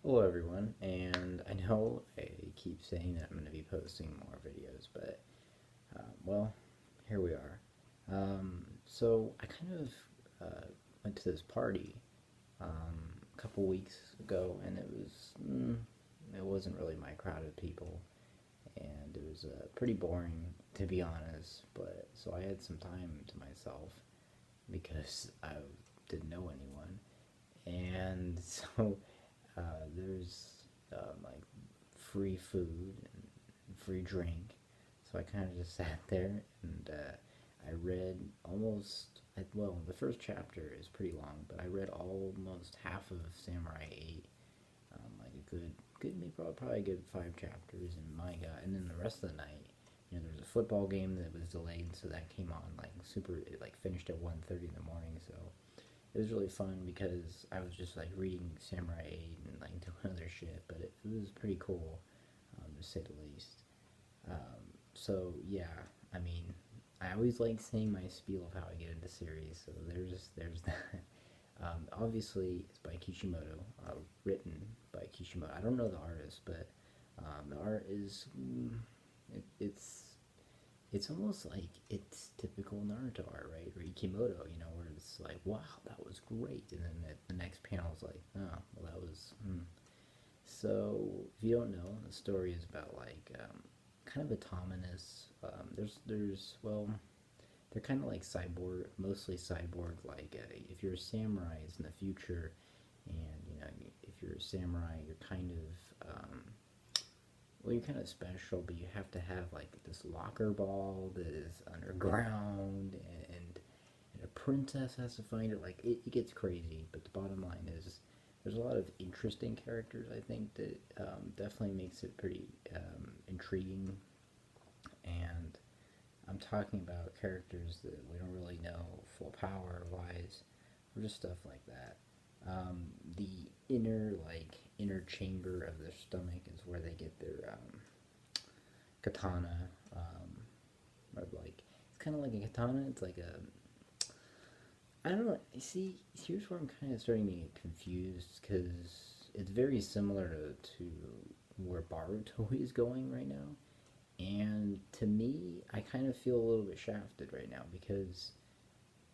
Hello everyone, and I know I keep saying that I'm going to be posting more videos, but well, here we are. So I kind of went to this party a couple weeks ago, and it wasn't really my crowd of people, and it was pretty boring to be honest. But so I had some time to myself because I didn't know anyone, and so there's like free food and free drink. So I kind of just sat there and I read well, the first chapter is pretty long, but I read almost half of Samurai 8, like a maybe probably a good 5 chapters in my god. And then the rest of the night, there was a football game that was delayed, so that came on like it like finished at 1:30 in the morning, so it was really fun because I was just like reading Samurai 8 and like doing other shit, but it was pretty cool, to say the least. So yeah, I mean, I always like saying my spiel of how I get into series, so there's that. Obviously, it's by Kishimoto, written by Kishimoto. I don't know the artist, but the art is it's almost like it's typical Naruto art, right? Or Ikimoto, where it's like, wow, that was great, and then the next panel is like, oh, well, that was. So if you don't know, the story is about like kind of autonomous. Well, they're kind of like cyborg, mostly cyborg. Like if you're a samurai, it's in the future, and if you're a samurai, you're kind of well, you're kind of special, but you have to have like this locker ball that is underground, and a princess has to find it. Like it gets crazy, but the bottom line is there's a lot of interesting characters. I think that definitely makes it pretty intriguing, and I'm talking about characters that we don't really know full power wise, or just stuff like that. The inner chamber of their stomach is where they get their katana. Or like it's kind of like a katana. It's like a I don't know. See, here's where I'm kind of starting to get confused because it's very similar to where Baruto is going right now. And to me, I kind of feel a little bit shafted right now because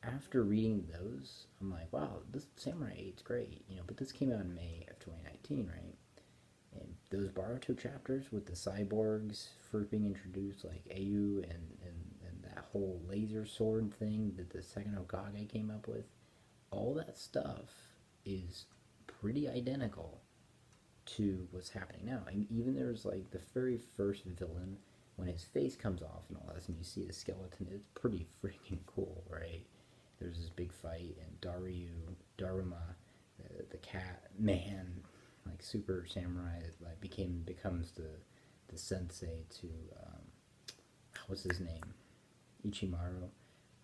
after reading those, I'm like, wow, this Samurai 8's great, but this came out in May of 2019, right? And those Baruto chapters with the cyborgs first being introduced, like Au and that whole laser sword thing that the second Hokage came up with, all that stuff is pretty identical to what's happening now. And even there's like the very first villain, when his face comes off and all this, and you see the skeleton, it's pretty freaking cool, right? There's this big fight, and Daruma, the cat man, like super samurai, like becomes the sensei to what's his name, Ichimaru.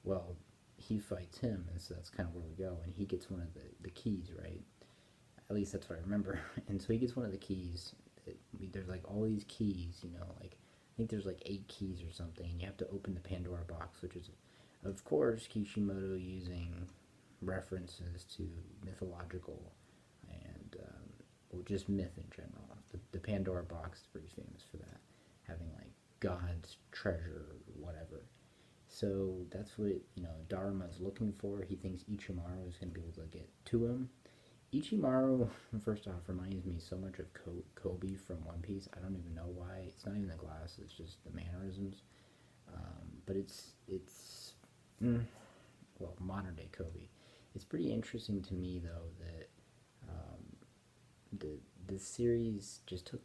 Well, he fights him, and so that's kind of where we go. And he gets one of the keys, right? At least that's what I remember. And so he gets one of the keys. There's like all these keys, like I think there's like 8 keys or something, and you have to open the Pandora box, which is, of course, Kishimoto using references to mythological and well, just myth in general. The Pandora box is pretty famous for that, having like God's treasure or whatever. So that's what Daruma's looking for. He thinks Ichimaru is going to be able to get to him. Ichimaru, first off, reminds me so much of Kobe from One Piece. I don't even know why. It's not even the glasses; it's just the mannerisms. But it's well, modern day Kobe. It's pretty interesting to me though that the series just took.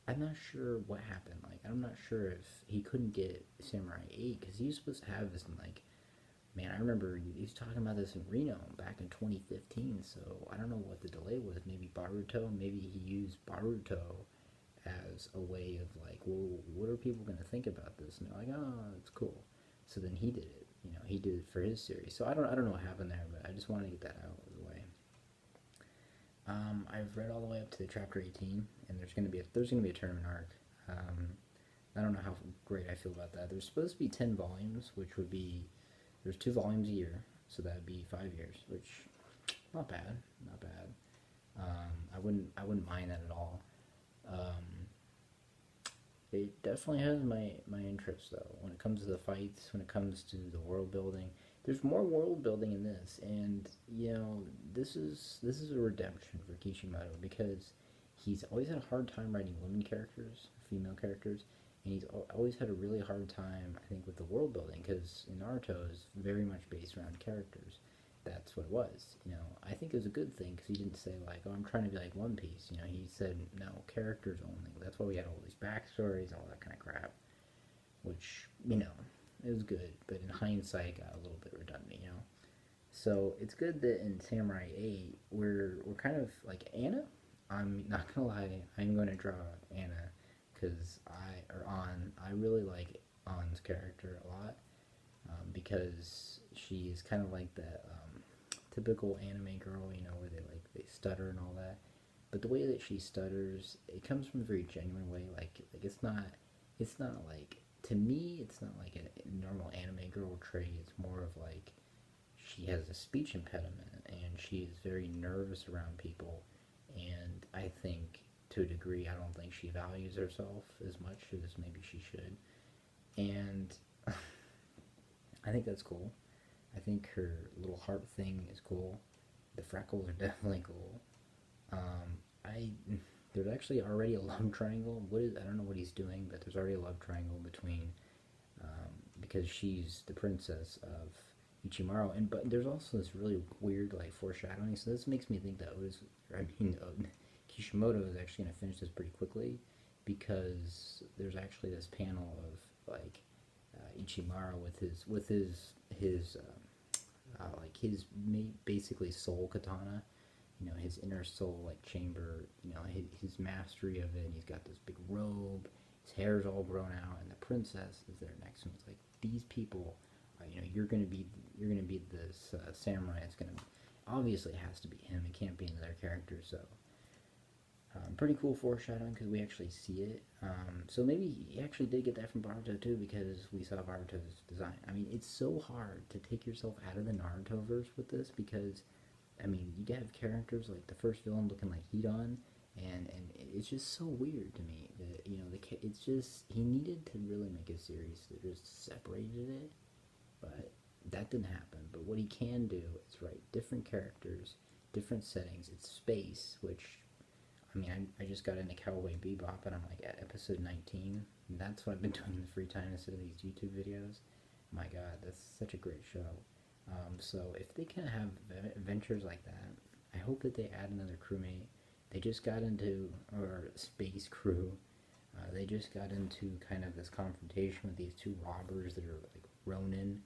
I'm not sure what happened. Like I'm not sure if he couldn't get Samurai 8 because he was supposed to have this in like, man, I remember he was talking about this in Reno back in 2015. So I don't know what the delay was. Maybe Baruto. Maybe he used Baruto as a way of like, well, what are people going to think about this? And they're like, oh, it's cool. So then he did it. He did it for his series. So I don't know what happened there, but I just wanted to get that out of the way. I've read all the way up to chapter 18, and there's gonna be a tournament arc. I don't know how great I feel about that. There's supposed to be 10 volumes, which would be there's 2 volumes a year, so that'd be 5 years, which not bad, not bad. I wouldn't mind that at all. Um, it definitely has my interest though. When it comes to the fights, when it comes to the world building, there's more world building in this, and this is a redemption for Kishimoto because he's always had a hard time writing women characters, female characters, and he's always had a really hard time, I think, with the world building because Naruto is very much based around characters. That's what it was. I think it was a good thing because he didn't say like, "Oh, I'm trying to be like One Piece." He said no, characters only. That's why we had all these backstories, all that kind of crap. Which it was good, but in hindsight, it got a little bit redundant. So it's good that in Samurai 8, we're kind of like Anna. I'm not gonna lie, I'm gonna draw Anna because I really like An's character a lot because she's kind of like that typical anime girl, where they stutter and all that. But the way that she stutters, it comes from a very genuine way. Like it's not like to me, it's not like a normal anime girl trait. It's more of like she has a speech impediment and she is very nervous around people. And I think to a degree, I don't think she values herself as much as maybe she should. And I think that's cool. I think her little heart thing is cool. The freckles are definitely cool. I There's actually already a love triangle. I don't know what he's doing, but there's already a love triangle between because she's the princess of Ichimaru, and but there's also this really weird like foreshadowing. So this makes me think that Kishimoto is actually going to finish this pretty quickly because there's actually this panel of like Ichimaru with his like his basically soul katana, his inner soul like chamber, his mastery of it. And he's got this big robe, his hair's all grown out, and the princess is there next to him. It's like these people, you're gonna be this samurai. It's gonna obviously it has to be him. It can't be another character. So pretty cool foreshadowing because we actually see it. So maybe he actually did get that from Naruto too because we saw Naruto's design. I mean, it's so hard to take yourself out of the Naruto verse with this because I mean, you have characters like the first villain looking like Hedon, and it's just so weird to me that it's just he needed to really make a series that just separated it, but that didn't happen. But what he can do is write different characters, different settings. It's space, which I mean, I just got into Cowboy Bebop and I'm like at episode 19, and that's what I've been doing in the free time instead of these YouTube videos. My God, that's such a great show. So if they can have adventures like that, I hope that they add another crewmate. They just got into, or space crew, they just got into kind of this confrontation with these two robbers that are like Ronin,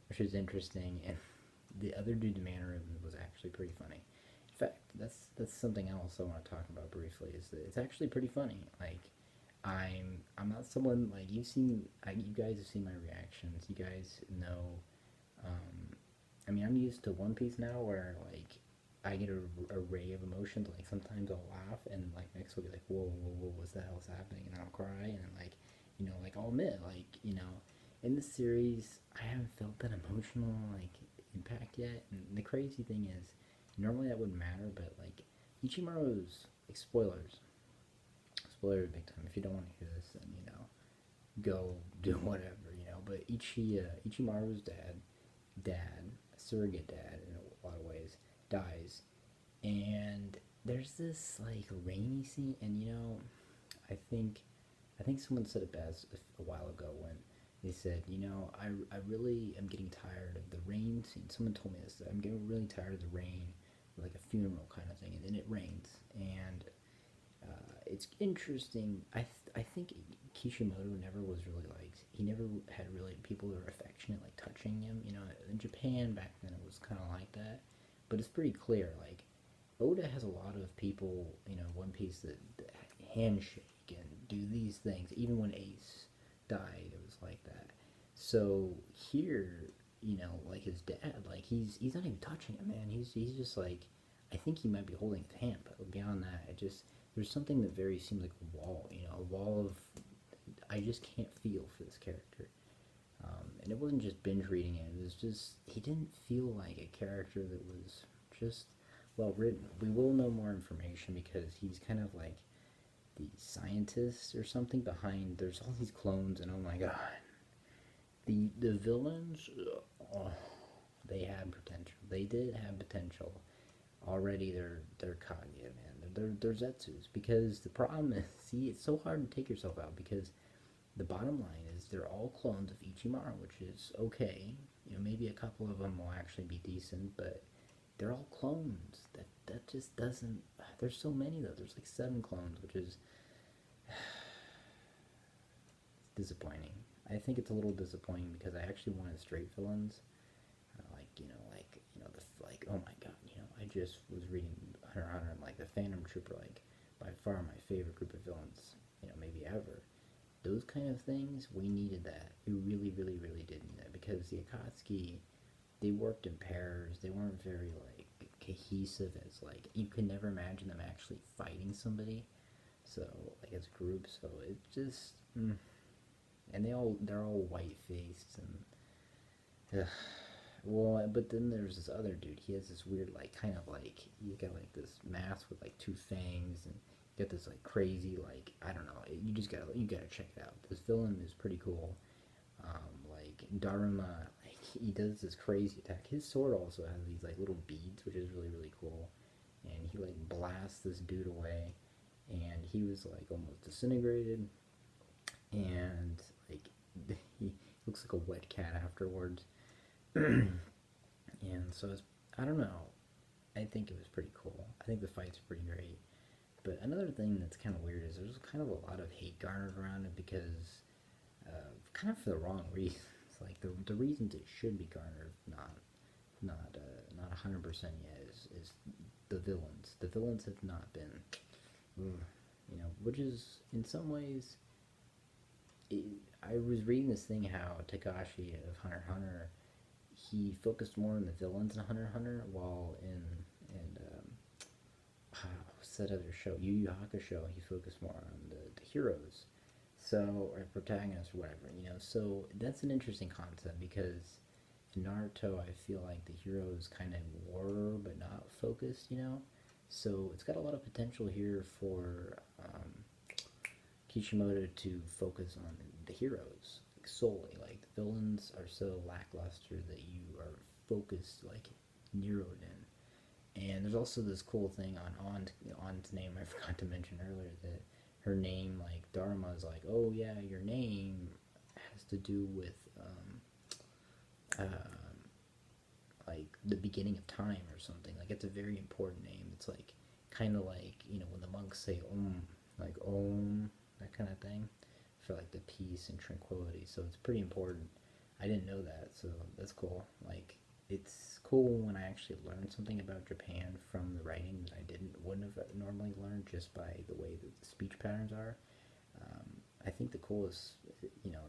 which is interesting, and the other dude's mannerism was actually pretty funny. In fact, that's something else I want to talk about briefly. Is that it's actually pretty funny. Like, I'm not someone like you guys have seen my reactions. You guys know. I mean, I'm used to One Piece now, where like I get a array of emotions. Like sometimes I'll laugh, and like next will be like, whoa, whoa, whoa, what's the hell's happening? And then I'll cry, and then like, like I'll admit, like in this series, I haven't felt that emotional like impact yet. And the crazy thing is, normally that wouldn't matter, but like Ichimaru's like spoilers big time. If you don't want to hear this, then go do whatever. But Ichimaru's dad, a surrogate dad in a lot of ways, dies, and there's this like rainy scene, and I think someone said it best a while ago when they said, I really am getting tired of the rain scene. Someone told me this. I'm getting really tired of the rain, like a funeral kind of thing, and then it rains, and it's interesting. I think Kishimoto never was really like he never had really people that were affectionate like touching him. In Japan back then it was kind of like that, but it's pretty clear. Like Oda has a lot of people, One Piece that handshake and do these things. Even when Ace died, it was like that. So here, like his dad, like he's not even touching him, man. He's just like, I think he might be holding his hand, but beyond that, it just there's something that very seems like a wall, a wall of I just can't feel for this character. And it wasn't just binge reading it; it was just he didn't feel like a character that was just well written. We will know more information because he's kind of like the scientist or something behind. There's all these clones, and oh my god, the villains. Oh, they had potential. They did have potential. Already, they're Kage, man. They're Zetsus because the problem is, see, it's so hard to take yourself out because the bottom line is they're all clones of Ichimaru, which is okay. You know, maybe a couple of them will actually be decent, but they're all clones. That just doesn't. There's so many though. There's like 7 clones, which is disappointing. I think it's a little disappointing because I actually wanted straight villains, like oh my god, I just was reading Hunter x Hunter and like the Phantom Trooper, like by far my favorite group of villains, maybe ever. Those kind of things, we needed that. We really, really, really did need that because the Akatsuki, they worked in pairs. They weren't very like cohesive as like you could never imagine them actually fighting somebody. So like as a group, so it just and they're all white faced and well, but then there's this other dude. He has this weird like kind of like he's got like this mask with like 2 fangs and get this like crazy like I don't know. You gotta check it out. This villain is pretty cool. Like Daruma, like he does this crazy attack. His sword also has these like little beads, which is really really cool. And he like blasts this dude away, and he was like almost disintegrated, and like he looks like a wet cat afterwards. And so I don't know. I think it was pretty cool. I think the fight's pretty great. But another thing that's kind of weird is there's kind of a lot of hate garnered around it because kind of for the wrong reasons. Like the reasons it should be garnered, not 100% yet is the villains. The villains have not been, which is in some ways. I was reading this thing how Takashi of Hunter x Hunter, he focused more on the villains in Hunter x Hunter, while in what's that other show, Yu Yu Hakusho, he focused more on the heroes, so or protagonists or whatever, So that's an interesting concept because in Naruto, I feel like the heroes kind of were but not focused. So it's got a lot of potential here for Kishimoto to focus on the heroes like, solely. Like the villains are so lackluster that you are focused, like narrowed in. And there's also this cool thing on name I forgot to mention earlier that her name, like Dharma, is like, oh yeah, your name has to do with like the beginning of time or something. Like it's a very important name. It's like kind of like when the monks say like that kind of thing, for like the peace and tranquility. So it's pretty important. I didn't know that, so that's cool. Like it's cool when I actually learn something about Japan from the writing that I wouldn't have normally learned just by the way that the speech patterns are. I think the coolest,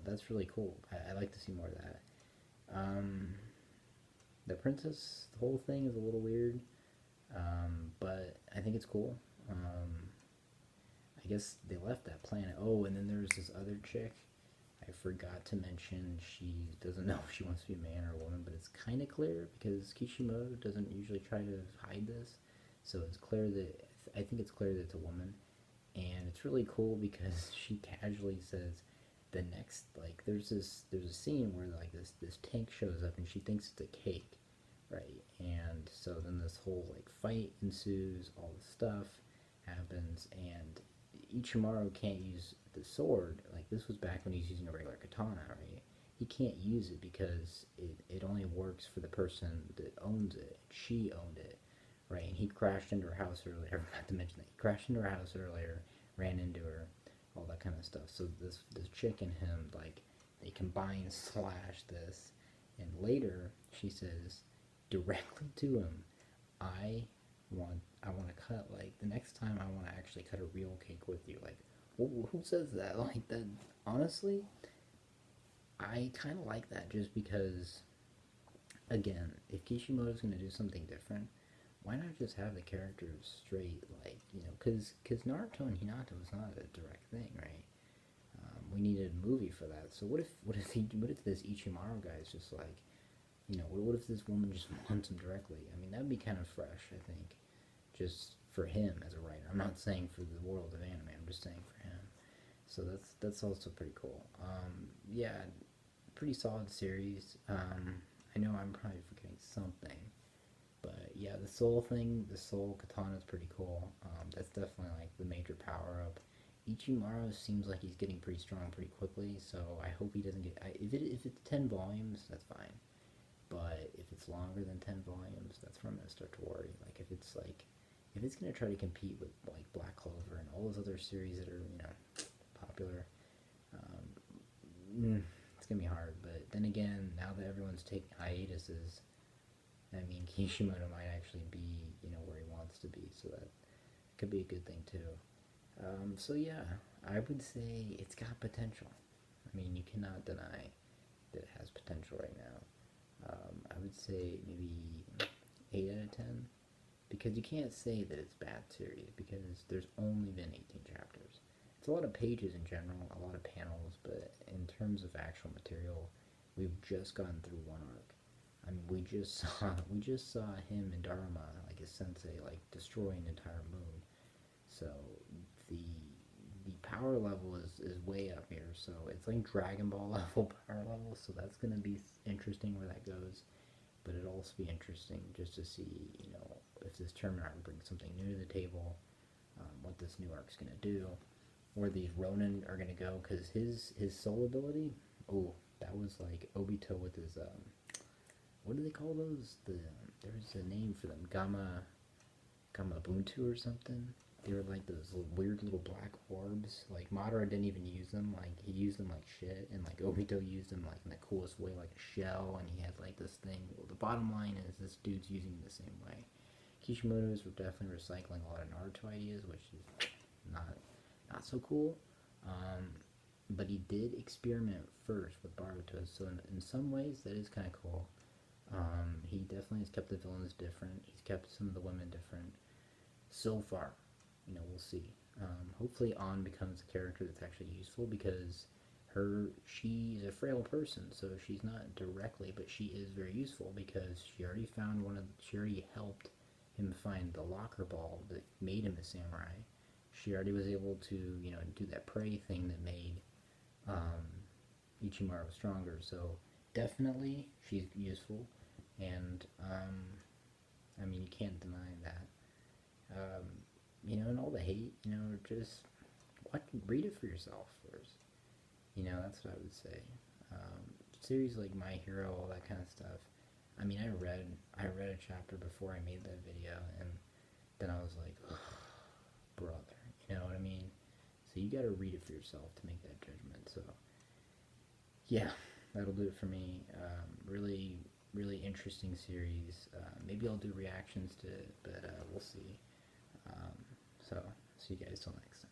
that's really cool. I like to see more of that. The princess, the whole thing is a little weird, but I think it's cool. I guess they left that planet. Oh, and then there's this other chick. I forgot to mention she doesn't know if she wants to be a man or a woman, but it's kind of clear because Kishimoto doesn't usually try to hide this. So it's clear that, I think it's clear that it's a woman. And it's really cool because she casually says the next, like, there's a scene where like this tank shows up and she thinks it's a cake, right? And so then this whole like fight ensues, all this stuff happens, and Ichimaru can't use the sword. Like this was back when he's using a regular katana, right? He can't use it because it only works for the person that owns it. She owned it, right? And he crashed into her house earlier. I forgot to mention that. He crashed into her house earlier, ran into her, all that kind of stuff. So this chick and him, like, they combine slash this, and later she says directly to him, I want to cut, like, the next time I want to actually cut a real cake with you. Like, who says that? Like, that, honestly, I kind of like that just because, again, if Kishimoto's going to do something different, why not just have the characters straight, like, because Naruto and Hinata was not a direct thing, right? We needed a movie for that. So what if this Ichimaru guy is just like, what if this woman just wants him directly? I mean, that would be kind of fresh, I think. just for him as a writer. I'm not saying for the world of anime. I'm just saying for him. So that's also pretty cool. Yeah, pretty solid series. I know I'm probably forgetting something, but yeah, the soul thing, the soul katana is pretty cool. That's definitely like the major power up. Ichimaru seems like he's getting pretty strong pretty quickly, so I hope he doesn't get. If it's 10 volumes, that's fine. But if it's longer than 10 volumes, that's where I'm gonna start to worry. Like if it's gonna try to compete with like Black Clover and all those other series that are popular, it's gonna be hard. But then again, now that everyone's taking hiatuses, I mean, Kishimoto might actually be, where he wants to be, so that could be a good thing too. So yeah, I would say it's got potential. I mean, you cannot deny that it has potential right now. I would say maybe 8 out of 10, because you can't say that it's bad series because there's only been 18 chapters. It's a lot of pages in general, a lot of panels, but in terms of actual material, we've just gone through one arc. I mean, we just saw him and Dharma, like his sensei, like destroy an entire moon. So the the power level is way up here. So it's like Dragon Ball level power level. So that's gonna be interesting where that goes. But it'll also be interesting just to see, if this tournament arc brings something new to the table, what this new arc's gonna do, where these Ronin are gonna go, because his soul ability, oh, that was like Obito with his what do they call those? There's a name for them, Gamma Ubuntu or something. They were like those weird little black orbs. Like Madara didn't even use them. Like he used them like shit, and like Obito used them like in the coolest way, like a shell. And he had like this thing. Well, the bottom line is this dude's using it the same way. Kishimoto's were definitely recycling a lot of Naruto ideas, which is not so cool. But he did experiment first with Baruto, so in some ways that is kind of cool. He definitely has kept the villains different. He's kept some of the women different. So far, we'll see. Hopefully, An becomes a character that's actually useful because she's a frail person, so she's not directly, but she is very useful because she already helped him find the locker ball that made him a samurai. She already was able to, do that prey thing that made Ichimaru stronger. So definitely, she's useful, and I mean, you can't deny that. And all the hate, just read it for yourself first. That's what I would say. Series like My Hero, all that kind of stuff. I mean, I read a chapter before I made that video, and then I was like, ugh, brother, you know what I mean? So you gotta read it for yourself to make that judgment. So, yeah, that'll do it for me. Really, really interesting series. Maybe I'll do reactions to it, but we'll see. So, see you guys till next time.